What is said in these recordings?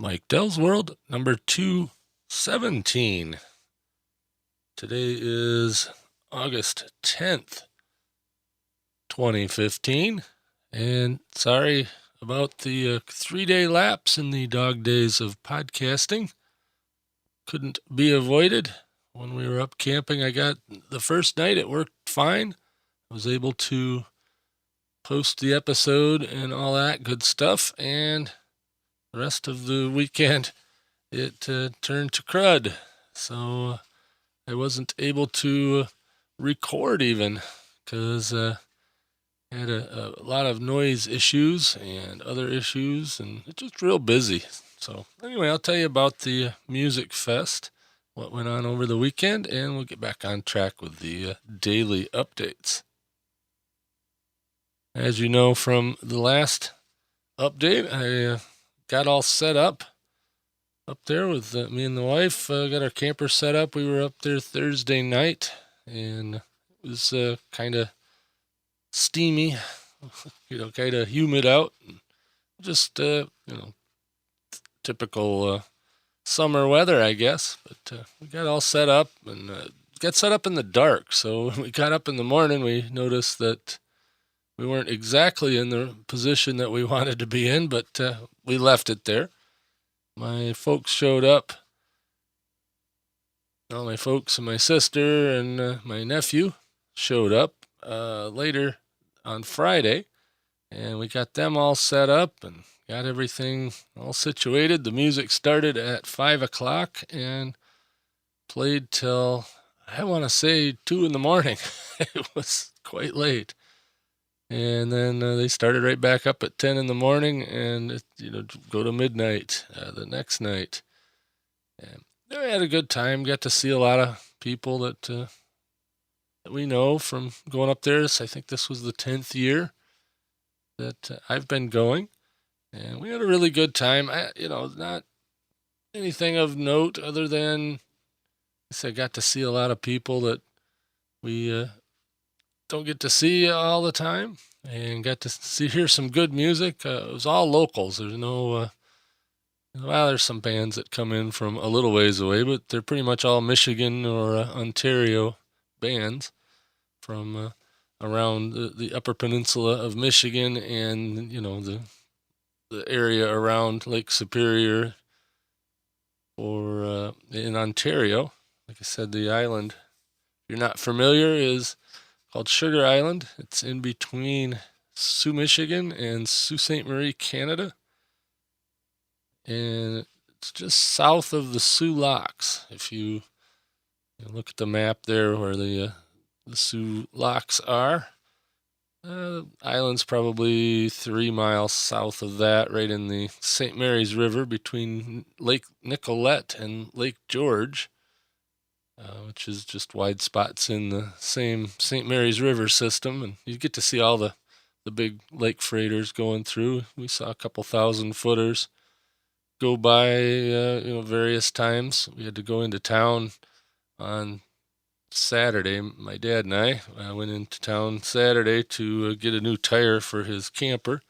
Mike Dell's World, number 217. Today is August 10th, 2015. And sorry about the 3-day lapse in the dog days of podcasting. Couldn't be avoided. When we were up camping, I got the first night, it worked fine. I was able to post the episode and all that good stuff. And the rest of the weekend, it turned to crud. So I wasn't able to record even because I had a lot of noise issues and other issues, and it's just real busy. So anyway, I'll tell you about the Music Fest, what went on over the weekend, and we'll get back on track with the daily updates. As you know from the last update, I got all set up there with me and the wife. Got our camper set up. We were up there Thursday night, and it was kind of steamy, kind of humid out. Just, typical summer weather, I guess. But we got all set up and got set up in the dark. So when we got up in the morning, we noticed that we weren't exactly in the position that we wanted to be in, but we left it there. My folks showed up. All my folks and my sister and my nephew showed up later on Friday, and we got them all set up and got everything all situated. The music started at 5 o'clock and played till, I want to say, 2 in the morning. It was quite late. And then they started right back up at 10 in the morning and, go to midnight the next night. And we had a good time. Got to see a lot of people that we know from going up there. I think this was the 10th year that I've been going. And we had a really good time. Not anything of note other than I got to see a lot of people that we don't get to see all the time, and got to hear some good music. It was all locals. There's no, there's some bands that come in from a little ways away, but they're pretty much all Michigan or Ontario bands from around the Upper Peninsula of Michigan and, the area around Lake Superior or in Ontario. Like I said, the island, if you're not familiar, is called Sugar Island. It's in between Sault, Michigan and Sault Ste. Marie, Canada. And it's just south of the Soo Locks. If you look at the map there where the Soo Locks are, the island's probably 3 miles south of that, right in the St. Mary's River between Lake Nicollet and Lake George. Which is just wide spots in the same St. Mary's River system. And you get to see all the big lake freighters going through. We saw a couple 1,000-footers go by, various times. We had to go into town on Saturday. My dad and I went into town Saturday to get a new tire for his camper.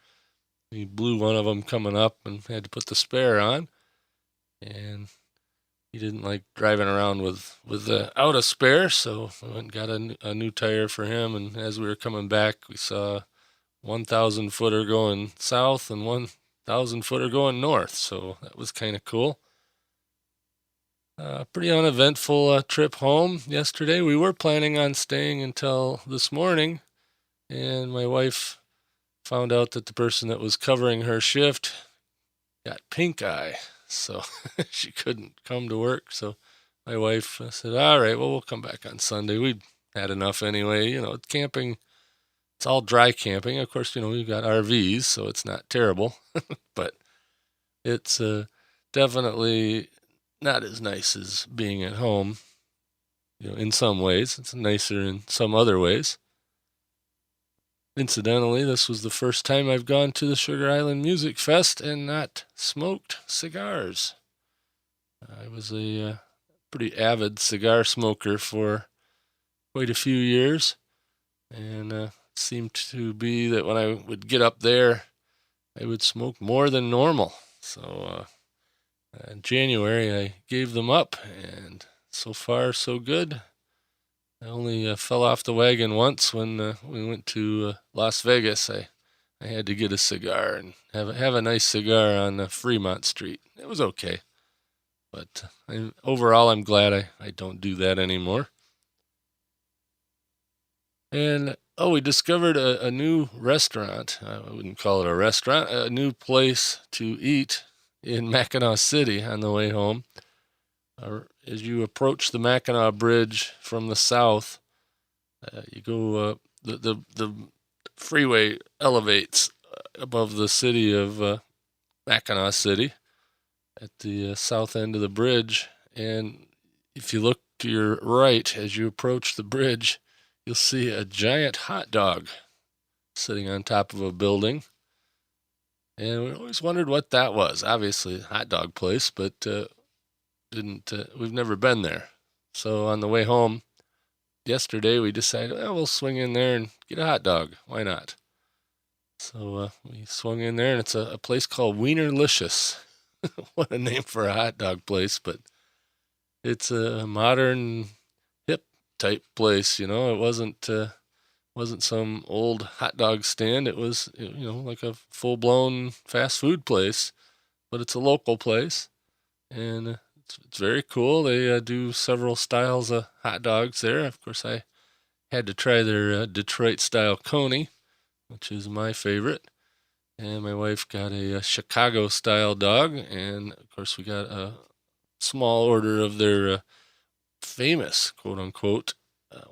He blew one of them coming up and had to put the spare on. And he didn't like driving around without a spare, so we went and got a new tire for him. And as we were coming back, we saw 1,000-footer going south and 1,000-footer going north, so that was kind of cool. Pretty uneventful trip home yesterday. We were planning on staying until this morning, and my wife found out that the person that was covering her shift got pink eye. So she couldn't come to work. So my wife said, all right, well, we'll come back on Sunday. We'd had enough anyway. Camping, it's all dry camping. Of course, we've got RVs, so it's not terrible. But it's definitely not as nice as being at home. In some ways. It's nicer in some other ways. Incidentally, this was the first time I've gone to the Sugar Island Music Fest and not smoked cigars. I was a pretty avid cigar smoker for quite a few years, and it seemed to be that when I would get up there, I would smoke more than normal. So In January, I gave them up, and so far, so good. I only fell off the wagon once when we went to Las Vegas. I had to get a cigar and have a nice cigar on Fremont Street. It was okay, but overall, I'm glad I don't do that anymore. And we discovered a new restaurant. I wouldn't call it a restaurant, a new place to eat in Mackinac City on the way home. As you approach the Mackinac Bridge from the south, you go the freeway elevates above the city of Mackinac City at the south end of the bridge, and if you look to your right as you approach the bridge, you'll see a giant hot dog sitting on top of a building. And we always wondered what that was. Obviously, a hot dog place, but we've never been there. So on the way home yesterday, we decided, well, we'll swing in there and get a hot dog. Why not? So we swung in there, and it's a place called Wienerlicious. What a name for a hot dog place, but it's a modern, hip type place. You know, it wasn't some old hot dog stand. It was, like a full blown fast food place, but it's a local place, and it's very cool. They do several styles of hot dogs there. Of course, I had to try their Detroit style coney, which is my favorite. And my wife got a Chicago style dog. And of course, we got a small order of their famous, quote unquote,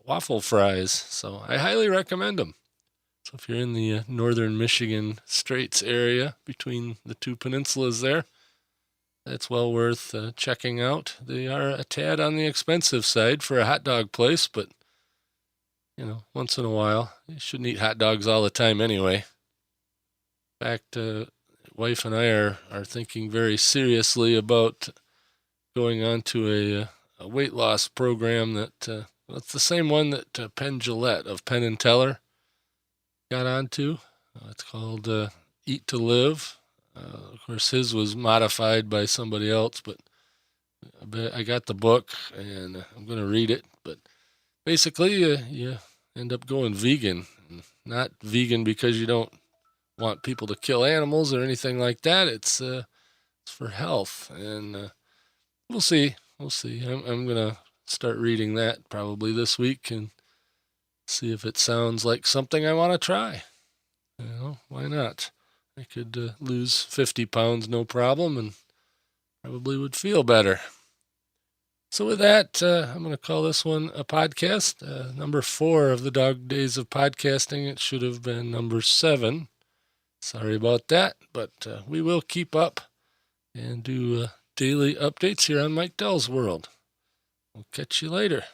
waffle fries. So I highly recommend them. So if you're in the northern Michigan Straits area between the two peninsulas there, it's well worth checking out. They are a tad on the expensive side for a hot dog place, but once in a while, you shouldn't eat hot dogs all the time anyway. In fact, wife and I are thinking very seriously about going on to a weight loss program that it's the same one that Penn Jillette of Penn and Teller got onto. It's called Eat to Live. Of course, his was modified by somebody else, but I got the book and I'm going to read it. But basically, you end up going vegan. Not vegan because you don't want people to kill animals or anything like that. It's for health, and we'll see. We'll see. I'm gonna start reading that probably this week and see if it sounds like something I want to try. Why not? I could lose 50 pounds no problem, and probably would feel better. So with that, I'm going to call this one a podcast. Number 4 of the Dog Days of Podcasting. It should have been number 7. Sorry about that, but we will keep up and do daily updates here on Mike Dell's World. We'll catch you later.